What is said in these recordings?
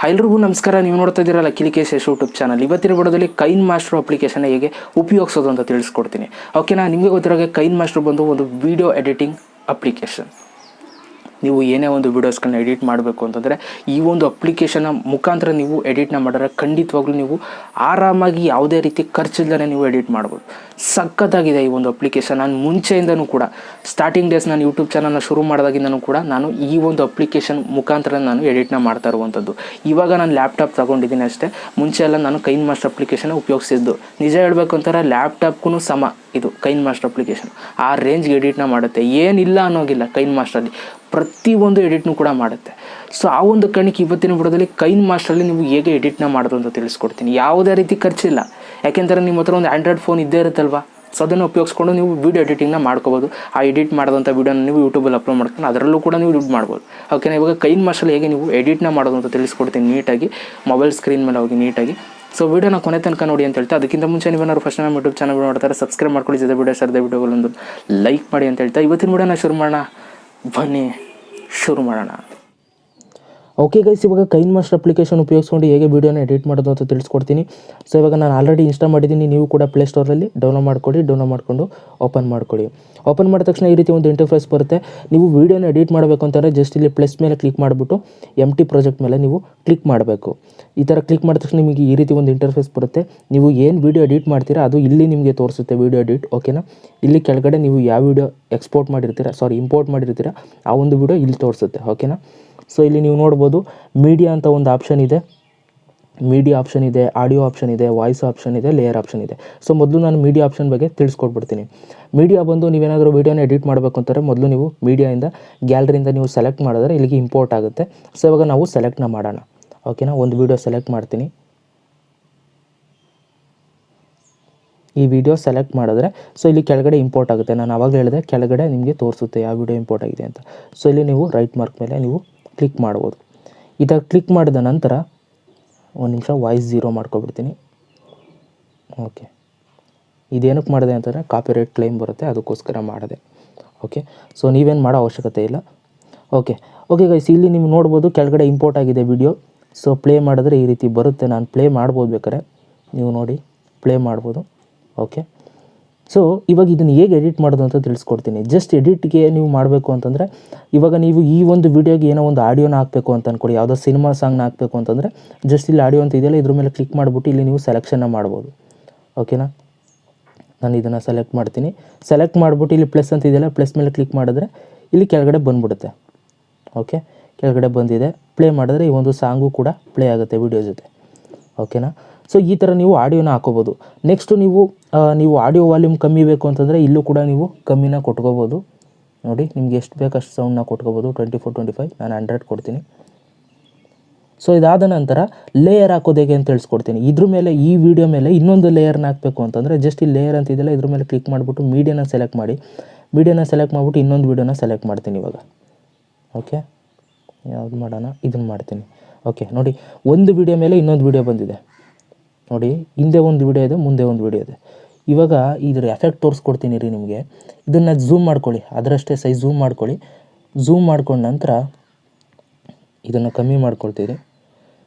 ಎಲ್ರಿಗೂ ನಮಸ್ಕಾರ. ನೀವು ನೋಡ್ತಾ ಇದ್ದೀರಲ್ಲ ಲಿಕೇಶ್ ಯೂಟ್ಯೂಬ್ ಚಾನಲ್. ಇವತ್ತಿನ ವಿಡಿಯೋದಲ್ಲಿ ಕೈನ್ ಮಾಸ್ಟರ್ ಅಪ್ಲಿಕೇಶನ್ ಹೇಗೆ ಉಪಯೋಗಿಸೋದು ಅಂತ ತಿಳಿಸ್ಕೊಡ್ತೀನಿ. ಓಕೆನಾ, ನಿಮಗೆ ಗೊತ್ತಿರೋ ಕೈನ್ ಮಾಸ್ಟರ್ ಬಂದು ಒಂದು ವಿಡಿಯೋ ಎಡಿಟಿಂಗ್ ಅಪ್ಲಿಕೇಶನ್. ನೀವು ಏನೇ ಒಂದು ವೀಡಿಯೋಸ್ಗಳನ್ನ ಎಡಿಟ್ ಮಾಡಬೇಕು ಅಂತಂದರೆ ಈ ಒಂದು ಅಪ್ಲಿಕೇಶನ್ನ ಮುಖಾಂತರ ನೀವು ಎಡಿಟ್ನ ಮಾಡಿದ್ರೆ ಖಂಡಿತವಾಗ್ಲೂ ನೀವು ಆರಾಮಾಗಿ ಯಾವುದೇ ರೀತಿ ಖರ್ಚಿಲ್ಲದೇ ನೀವು ಎಡಿಟ್ ಮಾಡ್ಬೋದು. ಸಖತ್ತಾಗಿದೆ ಈ ಒಂದು ಅಪ್ಲಿಕೇಶನ್. ನಾನು ಮುಂಚೆಯಿಂದನೂ ಕೂಡ ಸ್ಟಾರ್ಟಿಂಗ್ ಡೇಸ್ ನಾನು ಯೂಟ್ಯೂಬ್ ಚಾನಲ್ನ ಶುರು ಮಾಡಿದಾಗಿಂದನೂ ಕೂಡ ನಾನು ಈ ಒಂದು ಅಪ್ಲಿಕೇಶನ್ ಮುಖಾಂತರ ನಾನು ಎಡಿಟ್ನ ಮಾಡ್ತಾ ಇರುವಂಥದ್ದು. ಇವಾಗ ನಾನು ಲ್ಯಾಪ್ಟಾಪ್ ತೊಗೊಂಡಿದ್ದೀನಿ ಅಷ್ಟೇ. ಮುಂಚೆ ಎಲ್ಲ ನಾನು ಕೈನ್ ಮಾಸ್ಟರ್ ಅಪ್ಲಿಕೇಶನ್ ಉಪಯೋಗಿಸಿದ್ದು. ನಿಜ ಹೇಳಬೇಕು ಅಂತಾರೆ ಲ್ಯಾಪ್ಟಾಪ್ಗೂ ಸಮ ಇದು ಕೈನ್ ಮಾಸ್ಟರ್ ಅಪ್ಲಿಕೇಶನ್. ಆ ರೇಂಜ್ಗೆ ಎಡಿಟ್ನ ಮಾಡುತ್ತೆ, ಏನಿಲ್ಲ ಅನ್ನೋಗಿಲ್ಲ. ಕೈನ್ ಮಾಸ್ಟರಲ್ಲಿ ಪ್ರತಿಯೊಂದು ಎಡಿಟ್ನೂ ಕೂಡ ಮಾಡುತ್ತೆ. ಸೊ ಆ ಒಂದು ಕಣಕ್ಕೆ ಇವತ್ತಿನ ವಿಡಿಯೋದಲ್ಲಿ ಕೈನ್ ಮಾಸ್ಟರಲ್ಲಿ ನೀವು ಹೇಗೆ ಎಡಿಟ್ನ ಮಾಡೋದು ಅಂತ ತಿಳಿಸ್ಕೊಡ್ತೀನಿ. ಯಾವುದೇ ರೀತಿ ಖರ್ಚಿಲ್ಲ, ಯಾಕೆಂದರೆ ನಿಮ್ಮ ಹತ್ರ ಒಂದು ಆ್ಯಂಡ್ರಾಯ್ಡ್ ಫೋನ್ ಇದ್ದೇ ಇರುತ್ತಲ್ವ. ಸೊ ಅದನ್ನು ಉಪಯೋಗಿಸ್ಕೊಂಡು ನೀವು ವೀಡಿಯೋ ಎಡಿಟಿಂಗ್ನ ಮಾಡ್ಕೋಬೋದು. ಆ ಎಡಿಟ್ ಮಾಡೋದಂಥ ವೀಡಿಯೋನ ನೀವು ಯೂಟ್ಯೂಬಲ್ಲಿ ಅಪ್ಲೋಡ್ ಮಾಡ್ಕೊಂಡು ಅದರಲ್ಲೂ ಕೂಡ ನೀವು ಯೂಸ್ ಮಾಡ್ಬೋದು. ಓಕೆನಾ, ಇವಾಗ ಕೈನ್ ಮಾಸ್ಟರಲ್ಲಿ ಹೇಗೆ ನೀವು ಎಡಿಟ್ನ ಮಾಡೋದು ಅಂತ ತಿಳಿಸ್ಕೊಡ್ತೀನಿ ನೀಟಾಗಿ. ಮೊಬೈಲ್ ಸ್ಕ್ರೀನ್ ಮೇಲೆ ಹೋಗಿ ನೀಟಾಗಿ. ಸೊ ವೀಡಿಯೋನ ಕೊನೆ ತನಕ ನೋಡಿ ಅಂತ ಹೇಳ್ತಾ, ಅದಕ್ಕಿಂತ ಮುಂಚೆ ನೀವೇನಾದ್ರು ಫಸ್ಟ್ ನಮ್ಮ ಯೂಟ್ಯೂಬ್ ಚಾನಲ್ ನೋಡ್ತಾರೆ ಸಬ್ಸ್ಕ್ರೈಬ್ ಮಾಡ್ಕೊಳ್ಳಿ. ಜೊತೆ ವೀಡಿಯೋ ಸರ್ದೇ ವೀಡಿಯೋಗಳೊಂದು ಲೈಕ್ ಮಾಡಿ ಅಂತ ಹೇಳ್ತಾ ಇವತ್ತಿನ ವೀಡಿಯೋನ ಶುರು ಮಾಡೋಣ. ಬನ್ನಿ ಶುರು ಮಾಡೋಣ. ಓಕೆ ಗೈಸ್, ಇವಾಗ ಕೈನ್ ಮಾಸ್ಟರ್ ಅಪ್ಲಿಕೇಶನ್ ಉಪಯೋಗಿಸ್ಕೊಂಡು ಹೇಗೆ ವೀಡಿಯೋನ ಎಡಿಟ್ ಮಾಡೋದು ಅಂತ ತಿಳಿಸ್ಕೊಡ್ತೀನಿ. ಸೊ ಇವಾಗ ನಾನು ಆಲ್ರೆಡಿ ಇನ್ಸ್ಟಾಲ್ ಮಾಡಿದ್ದೀನಿ. ನೀವು ಕೂಡ ಪ್ಲೇಸ್ಟೋರಲ್ಲಿ ಡೌನ್ಲೋಡ್ ಮಾಡಿಕೊಂಡು ಓಪನ್ ಮಾಡ್ಕೊಳ್ಳಿ. ಓಪನ್ ಮಾಡಿದ ತಕ್ಷಣ ಈ ರೀತಿ ಒಂದು ಇಂಟರ್ಫೇಸ್ ಬರುತ್ತೆ. ನೀವು ವೀಡಿಯೋನ ಎಡಿಟ್ ಮಾಡಬೇಕು ಅಂತಂದರೆ ಜಸ್ಟ್ ಇಲ್ಲಿ ಪ್ಲಸ್ ಮೇಲೆ ಕ್ಲಿಕ್ ಮಾಡಿಬಿಟ್ಟು ಎಂಟಿ ಪ್ರಾಜೆಕ್ಟ್ ಮೇಲೆ ನೀವು ಕ್ಲಿಕ್ ಮಾಡಬೇಕು. ಈ ಥರ ಕ್ಲಿಕ್ ಮಾಡಿದ ತಕ್ಷಣ ನಿಮಗೆ ಈ ರೀತಿ ಒಂದು ಇಂಟರ್ಫೇಸ್ ಬರುತ್ತೆ. ನೀವು ಏನು ವೀಡಿಯೋ ಎಡಿಟ್ ಮಾಡ್ತೀರಾ ಅದು ಇಲ್ಲಿ ನಿಮಗೆ ತೋರಿಸುತ್ತೆ ವೀಡಿಯೋ ಎಡಿಟ್. ಓಕೆನಾ, ಇಲ್ಲಿ ಕೆಳಗಡೆ ನೀವು ಯಾವ ವೀಡಿಯೋ ಇಂಪೋರ್ಟ್ ಮಾಡಿರ್ತೀರಾ ಆ ಒಂದು ವೀಡಿಯೋ ಇಲ್ಲಿ ತೋರಿಸುತ್ತೆ. ಓಕೆನಾ, ಸೊ ಇಲ್ಲಿ ನೀವು ನೋಡ್ಬೋದು ಮೀಡಿಯಾ ಅಂತ ಒಂದು ಆಪ್ಷನ್ ಇದೆ. ಮೀಡಿಯಾ ಆಪ್ಷನ್ ಇದೆ, ಆಡಿಯೋ ಆಪ್ಷನ್ ಇದೆ, ವಾಯ್ಸ್ ಆಪ್ಷನ್ ಇದೆ, ಲೇಯರ್ ಆಪ್ಷನ್ ಇದೆ. ಸೊ ಮೊದಲು ನಾನು ಮೀಡಿಯಾ ಆಪ್ಷನ್ ಬಗ್ಗೆ ತಿಳಿಸ್ಕೊಟ್ಬಿಡ್ತೀನಿ. ಮೀಡಿಯಾ ಬಂದು ನೀವೇನಾದರೂ ವೀಡಿಯೋನ ಎಡಿಟ್ ಮಾಡಬೇಕು ಅಂತಾರೆ ಮೊದಲು ನೀವು ಮೀಡಿಯಾಯಿಂದ ಗ್ಯಾಲರಿಯಿಂದ ನೀವು ಸೆಲೆಕ್ಟ್ ಮಾಡಿದ್ರೆ ಇಲ್ಲಿಗೆ ಇಂಪೋರ್ಟ್ ಆಗುತ್ತೆ. ಸೊ ಇವಾಗ ನಾವು ಸೆಲೆಕ್ಟ್ನ ಮಾಡೋಣ. ಓಕೆನಾ, ಒಂದು ವೀಡಿಯೋ ಸೆಲೆಕ್ಟ್ ಮಾಡ್ತೀನಿ. ಈ ವಿಡಿಯೋ ಸೆಲೆಕ್ಟ್ ಮಾಡಿದ್ರೆ ಸೊ ಇಲ್ಲಿ ಕೆಳಗಡೆ ಇಂಪೋರ್ಟ್ ಆಗುತ್ತೆ. ನಾನು ಆವಾಗ ಹೇಳಿದೆ ಕೆಳಗಡೆ ನಿಮಗೆ ತೋರಿಸುತ್ತೆ ಯಾವ ವಿಡಿಯೋ ಇಂಪೋರ್ಟ್ ಆಗಿದೆ ಅಂತ. ಸೊ ಇಲ್ಲಿ ನೀವು ರೈಟ್ ಮಾರ್ಕ್ ಮೇಲೆ ನೀವು ಕ್ಲಿಕ್ ಮಾಡ್ಬೋದು. ಇದಕ್ಕೆ ಕ್ಲಿಕ್ ಮಾಡಿದ ನಂತರ ಒಂದು ನಿಮಿಷ ವಾಯ್ಸ್ 0 ಮಾಡ್ಕೊಬಿಡ್ತೀನಿ. ಓಕೆ, ಇದೇನಕ್ಕೆ ಮಾಡಿದೆ ಅಂತಂದರೆ ಕಾಪಿರೈಟ್ ಕ್ಲೈಮ್ ಬರುತ್ತೆ, ಅದಕ್ಕೋಸ್ಕರ ಮಾಡಿದೆ. ಓಕೆ, ಸೊ ನೀವೇನು ಮಾಡೋ ಅವಶ್ಯಕತೆ ಇಲ್ಲ. ಓಕೆ ಗೈಸ್, ಇಲ್ಲಿ ನೀವು ನೋಡ್ಬೋದು ಕೆಳಗಡೆ ಇಂಪೋರ್ಟ್ ಆಗಿದೆ ವಿಡಿಯೋ. ಸೊ ಪ್ಲೇ ಮಾಡಿದ್ರೆ ಈ ರೀತಿ ಬರುತ್ತೆ. ನಾನು ಪ್ಲೇ ಮಾಡ್ಬೋದು, ಬೇಕಾರೆ ನೀವು ನೋಡಿ ಪ್ಲೇ ಮಾಡ್ಬೋದು. ಓಕೆ, ಸೊ ಇವಾಗ ಇದನ್ನು ಹೇಗೆ ಎಡಿಟ್ ಮಾಡೋದು ಅಂತ ತಿಳಿಸ್ಕೊಡ್ತೀನಿ. ಜಸ್ಟ್ ಎಡಿಟ್ಗೆ ನೀವು ಮಾಡಬೇಕು ಅಂತಂದರೆ ಇವಾಗ ನೀವು ಈ ಒಂದು ವೀಡಿಯೋಗೆ ಏನೋ ಒಂದು ಆಡಿಯೋನ ಹಾಕಬೇಕು ಅಂತ ಅಂದ್ಕೊಡಿ. ಯಾವುದೋ ಸಿನಿಮಾ ಸಾಂಗ್ನ ಹಾಕಬೇಕು ಅಂತಂದರೆ ಜಸ್ಟ್ ಇಲ್ಲಿ ಆಡಿಯೋ ಅಂತ ಇದೆಯಲ್ಲ ಇದ್ರ ಮೇಲೆ ಕ್ಲಿಕ್ ಮಾಡಿಬಿಟ್ಟು ಇಲ್ಲಿ ನೀವು ಸೆಲೆಕ್ಷನ್ನ ಮಾಡ್ಬೋದು. ಓಕೆನಾ, ನಾನು ಇದನ್ನು ಸೆಲೆಕ್ಟ್ ಮಾಡ್ತೀನಿ. ಸೆಲೆಕ್ಟ್ ಮಾಡಿಬಿಟ್ಟು ಇಲ್ಲಿ ಪ್ಲಸ್ ಅಂತ ಇದೆಯಲ್ಲ ಪ್ಲಸ್ ಮೇಲೆ ಕ್ಲಿಕ್ ಮಾಡಿದ್ರೆ ಇಲ್ಲಿ ಕೆಳಗಡೆ ಬಂದುಬಿಡುತ್ತೆ. ಓಕೆ, ಕೆಳಗಡೆ ಬಂದಿದೆ. ಪ್ಲೇ ಮಾಡಿದ್ರೆ ಈ ಒಂದು ಸಾಂಗು ಕೂಡ ಪ್ಲೇ ಆಗುತ್ತೆ ವಿಡಿಯೋ ಜೊತೆ. ಓಕೆನಾ, ಸೊ ಈ ಥರ ನೀವು ಆಡಿಯೋನ ಹಾಕೋಬೋದು. ನೆಕ್ಸ್ಟು ನೀವು ಆಡಿಯೋ ವಾಲ್ಯೂಮ್ ಕಮ್ಮಿ ಬೇಕು ಅಂತಂದರೆ ಇಲ್ಲೂ ಕೂಡ ನೀವು ಕಮ್ಮಿನ ಕೊಟ್ಕೋಬೋದು. ನೋಡಿ, ನಿಮ್ಗೆ ಎಷ್ಟು ಬೇಕು ಅಷ್ಟು ಸೌಂಡ್ನ ಕೊಟ್ಕೋಬೋದು. 24, 25, ನಾನು 100 ಕೊಡ್ತೀನಿ. ಸೊ ಇದಾದ ನಂತರ ಲೇಯರ್ ಹಾಕೋದು ಹೇಗೆ ಅಂತ ತಿಳಿಸ್ಕೊಡ್ತೀನಿ. ಇದ್ರ ಮೇಲೆ ಈ ವಿಡಿಯೋ ಮೇಲೆ ಇನ್ನೊಂದು ಲೇಯರ್ನ ಹಾಕಬೇಕು ಅಂತಂದರೆ ಜಸ್ಟ್ ಈ ಲೇಯರ್ ಅಂತಿದೆಯಲ್ಲ ಇದ್ರ ಮೇಲೆ ಕ್ಲಿಕ್ ಮಾಡಿಬಿಟ್ಟು ಮೀಡಿಯಾನ ಸೆಲೆಕ್ಟ್ ಮಾಡಿಬಿಟ್ಟು ಇನ್ನೊಂದು ವೀಡಿಯೋನ ಸೆಲೆಕ್ಟ್ ಮಾಡ್ತೀನಿ ಇವಾಗ. ಓಕೆ, ಯಾವುದು ಮಾಡೋಣ, ಇದನ್ನು ಮಾಡ್ತೀನಿ. ಓಕೆ, ನೋಡಿ ಒಂದು ವೀಡಿಯೋ ಮೇಲೆ ಇನ್ನೊಂದು ವೀಡಿಯೋ ಬಂದಿದೆ. ನೋಡಿ, ಹಿಂದೆ ಒಂದು ವೀಡಿಯೋ ಇದೆ, ಮುಂದೆ ಒಂದು ವೀಡಿಯೋ ಇದೆ. ಇವಾಗ ಇದ್ರ ಎಫೆಕ್ಟ್ ತೋರಿಸ್ಕೊಡ್ತೀನಿ ರೀ ನಿಮಗೆ. ಇದನ್ನು ಝೂಮ್ ಮಾಡ್ಕೊಳ್ಳಿ, ಅದರಷ್ಟೇ ಸೈಜ್ ಝೂಮ್ ಮಾಡ್ಕೊಳ್ಳಿ. ಝೂಮ್ ಮಾಡ್ಕೊಂಡ ನಂತರ ಇದನ್ನು ಕಮ್ಮಿ ಮಾಡ್ಕೊಳ್ತೀರಿ.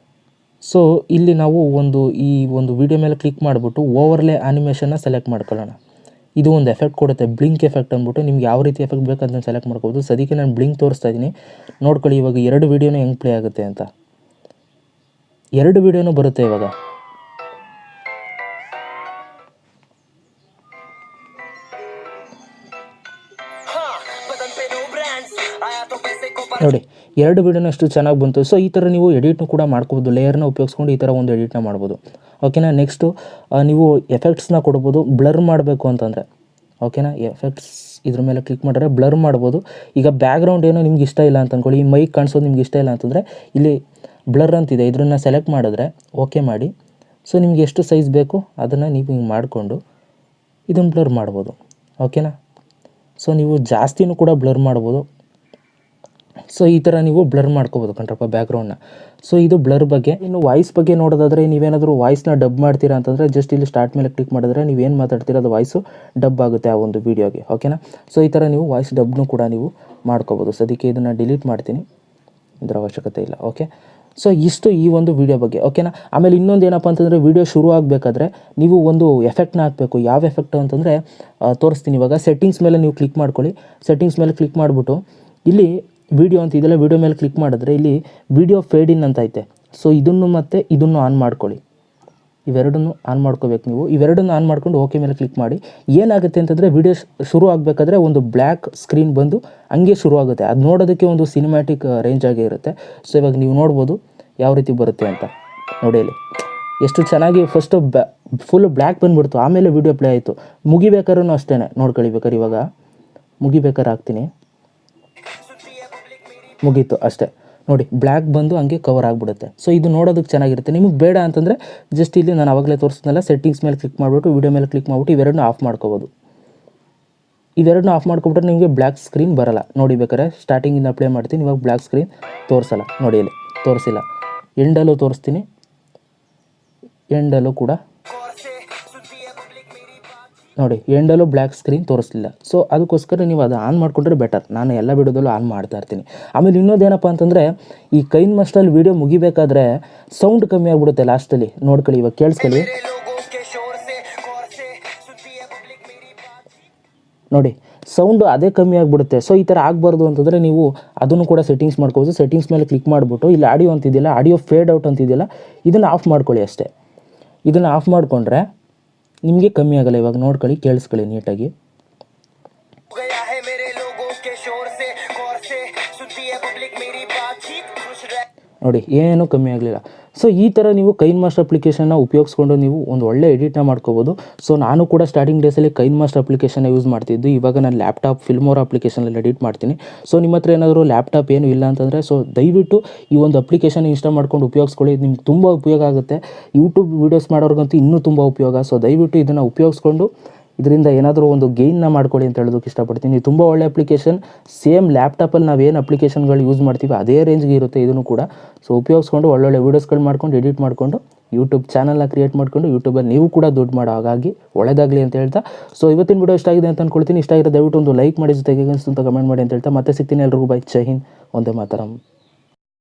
ಸೊ ಇಲ್ಲಿ ನಾವು ಈ ಒಂದು ವೀಡಿಯೋ ಮೇಲೆ ಕ್ಲಿಕ್ ಮಾಡಿಬಿಟ್ಟು ಓವರ್ಲೇ ಆ್ಯನಿಮೇಷನ್ನ ಸೆಲೆಕ್ಟ್ ಮಾಡ್ಕೊಳ್ಳೋಣ. ಇದು ಒಂದು ಎಫೆಕ್ಟ್ ಕೊಡುತ್ತೆ, ಬ್ಲಿಂಕ್ ಎಫೆಕ್ಟ್ ಅಂದ್ಬಿಟ್ಟು. ನಿಮ್ಗೆ ಯಾವ ರೀತಿ ಎಫೆಕ್ಟ್ ಬೇಕು ಅದನ್ನು ಸೆಲೆಕ್ಟ್ ಮಾಡ್ಕೋಬೋದು. ಸದ್ಯಕ್ಕೆ ನಾನು ಬ್ಲಿಂಕ್ ತೋರಿಸ್ತಾ ಇದ್ದೀನಿ, ನೋಡ್ಕೊಳ್ಳಿ. ಇವಾಗ 2 ವೀಡಿಯೋನ ಹೆಂಗೆ ಪ್ಲೇ ಆಗುತ್ತೆ ಅಂತ. 2 ವೀಡಿಯೋನೂ ಬರುತ್ತೆ ಇವಾಗ. ನೋಡಿ, 2 ವೀಡಿಯೋನ ಅಷ್ಟು ಚೆನ್ನಾಗಿ ಬಂತು. ಸೊ ಈ ಥರ ನೀವು ಎಡಿಟ್ನು ಕೂಡ ಮಾಡ್ಕೋಬೋದು. ಲೇಯರ್ನ ಉಪಯೋಗಿಸ್ಕೊಂಡು ಈ ಥರ ಒಂದು ಎಡಿಟ್ನ ಮಾಡ್ಬೋದು. ಓಕೆನಾ, ನೆಕ್ಸ್ಟು ನೀವು ಎಫೆಕ್ಟ್ಸ್ನ ಕೊಡ್ಬೋದು ಬ್ಲರ್ ಮಾಡಬೇಕು ಅಂತಂದರೆ. ಓಕೆನಾ, ಎಫೆಕ್ಟ್ಸ್ ಇದ್ರ ಮೇಲೆ ಕ್ಲಿಕ್ ಮಾಡಿದ್ರೆ ಬ್ಲರ್ ಮಾಡ್ಬೋದು. ಈಗ ಬ್ಯಾಕ್ಗ್ರೌಂಡ್ ಏನೋ ನಿಮ್ಗೆ ಇಷ್ಟ ಇಲ್ಲ ಅಂತ ಅಂದ್ಕೊಳ್ಳಿ, ಈ ಮೈಕ್ ಕಾಣಿಸೋದು ನಿಮ್ಗೆ ಇಷ್ಟ ಇಲ್ಲ ಅಂತಂದರೆ ಇಲ್ಲಿ ಬ್ಲರ್ ಅಂತಿದೆ, ಇದನ್ನು ಸೆಲೆಕ್ಟ್ ಮಾಡಿದ್ರೆ ಓಕೆ ಮಾಡಿ. ಸೊ ನಿಮ್ಗೆ ಎಷ್ಟು ಸೈಜ್ ಬೇಕು ಅದನ್ನು ನೀವು ಹಿಂಗೆ ಮಾಡಿಕೊಂಡು ಇದನ್ನು ಬ್ಲರ್ ಮಾಡ್ಬೋದು. ಓಕೆನಾ, ಸೊ ನೀವು ಜಾಸ್ತಿನೂ ಕೂಡ ಬ್ಲರ್ ಮಾಡ್ಬೋದು. ಸೊ ಈ ಥರ ನೀವು ಬ್ಲರ್ ಮಾಡ್ಕೋಬೋದು ಕಣ್ರಪ್ಪ ಬ್ಯಾಕ್ಗ್ರೌಂಡ್ನ. ಸೊ ಇದು ಬ್ಲರ್ ಬಗ್ಗೆ. ಇನ್ನು ವಾಯ್ಸ್ ಬಗ್ಗೆ ನೋಡೋದಾದರೆ ನೀವೇನಾದರೂ ವಾಯ್ಸ್ನ ಡಬ್ ಮಾಡ್ತೀರಾ ಅಂತಂದರೆ ಜಸ್ಟ್ ಇಲ್ಲಿ ಸ್ಟಾರ್ಟ್ ಮೇಲೆ ಕ್ಲಿಕ್ ಮಾಡಿದ್ರೆ ನೀವೇನು ಮಾತಾಡ್ತೀರ ಅದು ವಾಯ್ಸು ಡಬ್ ಆಗುತ್ತೆ ಆ ಒಂದು ವೀಡಿಯೋಗೆ. ಓಕೆನಾ, ಸೊ ಈ ಥರ ನೀವು ವಾಯ್ಸ್ ಡಬ್ನು ಕೂಡ ನೀವು ಮಾಡ್ಕೋಬೋದು. ಸದ್ಯಕ್ಕೆ ಇದನ್ನು ಡಿಲೀಟ್ ಮಾಡ್ತೀನಿ, ಇದರ ಅವಶ್ಯಕತೆ ಇಲ್ಲ. ಓಕೆ, ಸೊ ಇಷ್ಟು ಈ ಒಂದು ವೀಡಿಯೋ ಬಗ್ಗೆ, ಓಕೆನಾ. ಆಮೇಲೆ ಇನ್ನೊಂದು ಏನಪ್ಪ ಅಂತಂದರೆ, ವೀಡಿಯೋ ಶುರು ಆಗಬೇಕಾದ್ರೆ ನೀವು ಒಂದು ಎಫೆಕ್ಟ್ನ ಹಾಕಬೇಕು. ಯಾವ ಎಫೆಕ್ಟ್ ಅಂತಂದರೆ ತೋರಿಸ್ತೀನಿ ಇವಾಗ. ಸೆಟ್ಟಿಂಗ್ಸ್ ಮೇಲೆ ನೀವು ಕ್ಲಿಕ್ ಮಾಡ್ಕೊಳ್ಳಿ. ಸೆಟ್ಟಿಂಗ್ಸ್ ಮೇಲೆ ಕ್ಲಿಕ್ ಮಾಡಿಬಿಟ್ಟು ಇಲ್ಲಿ ವೀಡಿಯೋ ಅಂತ ಇದೆಲ್ಲ, ವೀಡಿಯೋ ಮೇಲೆ ಕ್ಲಿಕ್ ಮಾಡಿದ್ರೆ ಇಲ್ಲಿ ವೀಡಿಯೋ ಫೇಡ್ ಇನ್ ಅಂತ ಐತೆ. ಸೊ ಇದನ್ನು ಮತ್ತು ಇದನ್ನು ಆನ್ ಮಾಡ್ಕೊಳ್ಳಿ. ಇವೆರಡನ್ನು ಆನ್ ಮಾಡ್ಕೋಬೇಕು ನೀವು. ಇವೆರಡನ್ನು ಆನ್ ಮಾಡ್ಕೊಂಡು ಓಕೆ ಮೇಲೆ ಕ್ಲಿಕ್ ಮಾಡಿ. ಏನಾಗುತ್ತೆ ಅಂತಂದರೆ, ವೀಡಿಯೋ ಶುರು ಆಗಬೇಕಾದ್ರೆ ಒಂದು ಬ್ಲ್ಯಾಕ್ ಸ್ಕ್ರೀನ್ ಬಂದು ಹಂಗೆ ಶುರು ಆಗುತ್ತೆ. ಅದು ನೋಡೋದಕ್ಕೆ ಒಂದು ಸಿನಿಮ್ಯಾಟಿಕ್ ರೇಂಜ್ ಆಗೇ ಇರುತ್ತೆ. ಸೊ ಇವಾಗ ನೀವು ನೋಡ್ಬೋದು ಯಾವ ರೀತಿ ಬರುತ್ತೆ ಅಂತ. ನೋಡಿ ಅಲ್ಲಿ ಎಷ್ಟು ಚೆನ್ನಾಗಿ ಫಸ್ಟು ಫುಲ್ ಬ್ಲ್ಯಾಕ್ ಬಂದುಬಿಡ್ತು, ಆಮೇಲೆ ವೀಡಿಯೋ ಪ್ಲೇ ಆಯಿತು. ಮುಗಿಬೇಕಾದ್ರೂ ಅಷ್ಟೇ ನೋಡ್ಕೊಳ್ಳಿ. ಬೇಕಾದ್ರೆ ಇವಾಗ ಮುಗಿಬೇಕಾದ್ರೆ ಹಾಕ್ತೀನಿ, ಮುಗೀತು ಅಷ್ಟೇ. ನೋಡಿ ಬ್ಲ್ಯಾಕ್ ಬಂದು ಹಂಗೆ ಕವರ್ ಆಗಿಬಿಡುತ್ತೆ. ಸೊ ಇದು ನೋಡೋದಕ್ಕೆ ಚೆನ್ನಾಗಿರುತ್ತೆ. ನಿಮಗೆ ಬೇಡ ಅಂತಂದರೆ ಜಸ್ಟ್ ಇಲ್ಲಿ ನಾನು ಆವಾಗಲೇ ತೋರಿಸಿದ್ನಲ್ಲ, ಸೆಟ್ಟಿಂಗ್ಸ್ ಮೇಲೆ ಕ್ಲಿಕ್ ಮಾಡಿಬಿಟ್ಟು ವೀಡಿಯೋ ಮೇಲೆ ಕ್ಲಿಕ್ ಮಾಡಿಬಿಟ್ಟು ಇವೆರಡನ್ನೂ ಆಫ್ ಮಾಡ್ಕೋಬೋದು. ಇವೆರಡನ್ನೂ ಆಫ್ ಮಾಡ್ಕೊಬಿಟ್ರೆ ನಿಮಗೆ ಬ್ಲ್ಯಾಕ್ ಸ್ಕ್ರೀನ್ ಬರೋಲ್ಲ. ನೋಡಿ ಬೇಕಾದ್ರೆ ಸ್ಟಾರ್ಟಿಂಗಿಂದ ಅಪ್ಲೈ ಮಾಡ್ತೀನಿ. ಇವಾಗ ಬ್ಲ್ಯಾಕ್ ಸ್ಕ್ರೀನ್ ತೋರಿಸಲ್ಲ. ನೋಡಿ ಇಲ್ಲಿ ತೋರಿಸಿಲ್ಲ. ಎಂಡಲ್ಲೂ ತೋರಿಸ್ತೀನಿ, ಎಂಡಲ್ಲೂ ಕೂಡ ನೋಡಿ ಎಂಡಲ್ಲೂ ಬ್ಲ್ಯಾಕ್ ಸ್ಕ್ರೀನ್ ತೋರಿಸಲಿಲ್ಲ. ಸೊ ಅದಕ್ಕೋಸ್ಕರ ನೀವು ಅದು ಆನ್ ಮಾಡಿಕೊಂಡ್ರೆ ಬೆಟರ್. ನಾನು ಎಲ್ಲ ವೀಡಿಯೋದಲ್ಲೂ ಆನ್ ಮಾಡ್ತಾ ಇರ್ತೀನಿ. ಆಮೇಲೆ ಇನ್ನೊಂದೇನಪ್ಪ ಅಂತಂದರೆ, ಈ ಕೈನ್ ಮಾಸ್ಟ್ರಲ್ಲಿ ವೀಡಿಯೋ ಮುಗಿಬೇಕಾದ್ರೆ ಸೌಂಡ್ ಕಮ್ಮಿ ಆಗಿಬಿಡುತ್ತೆ ಲಾಸ್ಟಲ್ಲಿ. ನೋಡ್ಕೊಳ್ಳಿ, ಇವಾಗ ಕೇಳಿಸ್ಕೊಳ್ಳಿ. ನೋಡಿ ಸೌಂಡು ಅದೇ ಕಮ್ಮಿ ಆಗಿಬಿಡುತ್ತೆ. ಸೊ ಈ ಥರ ಆಗಬಾರ್ದು ಅಂತಂದರೆ ನೀವು ಅದನ್ನು ಕೂಡ ಸೆಟ್ಟಿಂಗ್ಸ್ ಮಾಡ್ಕೋಬೋದು. ಸೆಟ್ಟಿಂಗ್ಸ್ ಮೇಲೆ ಕ್ಲಿಕ್ ಮಾಡಿಬಿಟ್ಟು ಇಲ್ಲಿ ಆಡಿಯೋ ಅಂತಿದೆಯಲ್ಲ, ಆಡಿಯೋ ಫೇಡ್ ಔಟ್ ಅಂತಿದೆಯಲ್ಲ, ಇದನ್ನು ಆಫ್ ಮಾಡ್ಕೊಳ್ಳಿ ಅಷ್ಟೇ. ಇದನ್ನು ಆಫ್ ಮಾಡಿಕೊಂಡ್ರೆ ನಿಮಗೆ ಕಮ್ಮಿ ಆಗಲ್ಲ. ಇವಾಗ ನೋಡ್ಕೊಳ್ಳಿ, ಕೇಳಿಸ್ಕೊಳ್ಳಿ ನೀಟಾಗಿ. ನೋಡಿ ಏನೂ ಕಮ್ಮಿ ಆಗಲಿಲ್ಲ. ಸೊ ಈ ಥರ ನೀವು ಕೈನ್ ಮಾಸ್ಟರ್ ಅಪ್ಲಿಕೇಶನ್ನ ಉಪಯೋಗಿಸ್ಕೊಂಡು ನೀವು ಒಂದು ಒಳ್ಳೆ ಎಡಿಟ್ನ ಮಾಡ್ಕೋಬೋದು. ಸೊ ನಾನು ಕೂಡ ಸ್ಟಾರ್ಟಿಂಗ್ ಡೇಸಲ್ಲಿ ಕೈನ್ ಮಾಸ್ಟರ್ ಅಪ್ಲಿಕೇಶನ್ನ ಯೂಸ್ ಮಾಡ್ತಿದ್ದು. ಇವಾಗ ನಾನು ಲ್ಯಾಪ್ಟಾಪ್ ಫಿಲ್ಮೋರ ಅಪ್ಲಿಕೇಶನಲ್ಲಿ ಎಡಿಟ್ ಮಾಡ್ತೀನಿ. ಸೊ ನಿಮ್ಮ ಹತ್ರ ಏನಾದರೂ ಲ್ಯಾಪ್ಟಾಪ್ ಏನು ಇಲ್ಲ ಅಂತಂದರೆ, ಸೊ ದಯವಿಟ್ಟು ಈ ಒಂದು ಅಪ್ಲಿಕೇಶನ್ ಇನ್ಸ್ಟಾಲ್ ಮಾಡ್ಕೊಂಡು ಉಪಯೋಗಿಸ್ಕೊಳ್ಳಿ. ಇದು ನಿಮ್ಗೆ ತುಂಬ ಉಪಯೋಗ ಆಗುತ್ತೆ. ಯೂಟ್ಯೂಬ್ ವೀಡಿಯೋಸ್ ಮಾಡೋರ್ಗಂತೂ ಇನ್ನೂ ತುಂಬ ಉಪಯೋಗ. ಸೊ ದಯವಿಟ್ಟು ಇದನ್ನು ಉಪಯೋಗಿಸ್ಕೊಂಡು ಇದರಿಂದ ಏನಾದರೂ ಒಂದು ಗೇಯ್ನ ಮಾಡ್ಕೊಳ್ಳಿ ಅಂತ ಹೇಳೋದಕ್ಕೆ ಇಷ್ಟಪಡ್ತೀನಿ. ತುಂಬ ಒಳ್ಳೆ ಅಪ್ಲಿಕೇಶನ್. ಸೇಮ್ ಲ್ಯಾಪ್ಟಾಪಲ್ಲಿ ನಾವೇನು ಅಪ್ಲಿಕೇಶನ್ಗಳು ಯೂಸ್ ಮಾಡ್ತೀವಿ ಅದೇ ರೇಂಜ್ಗೆ ಇರುತ್ತೆ ಇದನ್ನು ಕೂಡ. ಸೊ ಉಪಯೋಗಿಸ್ಕೊಂಡು ಒಳ್ಳೊಳ್ಳೆ ವೀಡಿಯೋಸ್ಗಳು ಮಾಡ್ಕೊಂಡು ಎಡಿಟ್ ಮಾಡಿಕೊಂಡು ಯೂಟ್ಯೂಬ್ ಚಾನಲ್ನ ಕ್ರಿಯೇಟ್ ಮಾಡ್ಕೊಂಡು ಯೂಟ್ಯೂಬಲ್ಲಿ ನೀವು ಕೂಡ ದುಡ್ಡು ಮಾಡೋ ಹಾಗಾಗಿ ಒಳ್ಳೆಯದಾಗಲಿ ಅಂತ ಹೇಳ್ತಾ, ಸೊ ಇವತ್ತಿನ ವೀಡಿಯೋ ಇಷ್ಟ ಆಗಿದೆ ಅಂತ ಅಂದ್ಕೊಳ್ತೀನಿ. ಇಷ್ಟ ಆಗಿರೋ ದಯವಿಟ್ಟು ಒಂದು ಲೈಕ್ ಮಾಡಿ, ಜೊತೆಗೆ ಅನಿಸ್ತು ಅಂತ ಕಮೆಂಟ್ ಮಾಡಿ ಅಂತ ಹೇಳ್ತಾ ಮತ್ತೆ ಸಿಗ್ತೀನಿ. ಎಲ್ರಿಗೂ ಬೈ. ಜೈ ಹಿಂದ್, ಒಂದೇ ಮಾತರಂ.